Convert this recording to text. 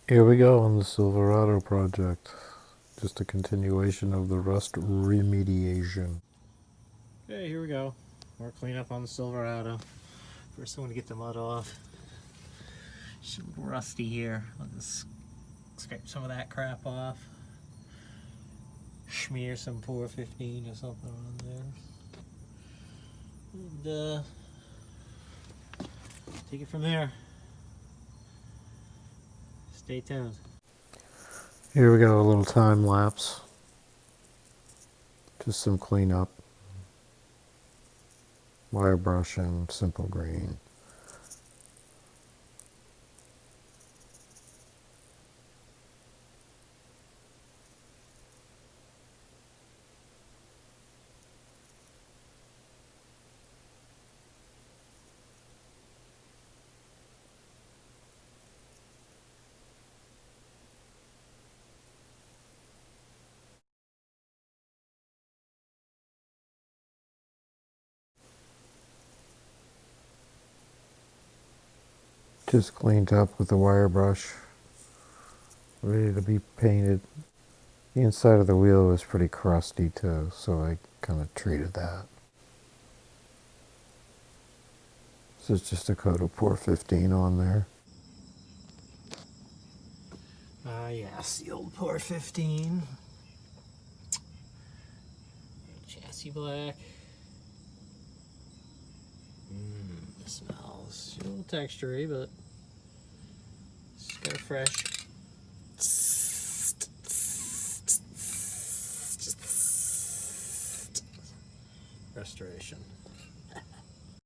Here we go on the Silverado project. Just a continuation of the rust remediation. Okay, here we go. More cleanup on the Silverado. First I want to get the mud off. It's a little rusty here. I'll just scrape some of that crap off. Smear some 415 or something on there. And take it from there. Stay tuned. Here we go, a little time lapse. Just some cleanup. Wire brush and simple green. Just cleaned up with the wire brush. Ready to be painted. The inside of the wheel was pretty crusty too, so I kind of treated that. This is just a coat of 415 on there. Yes, the old Par 15. Chassis black. It smells a little textury, but it's kind of fresh. Restoration.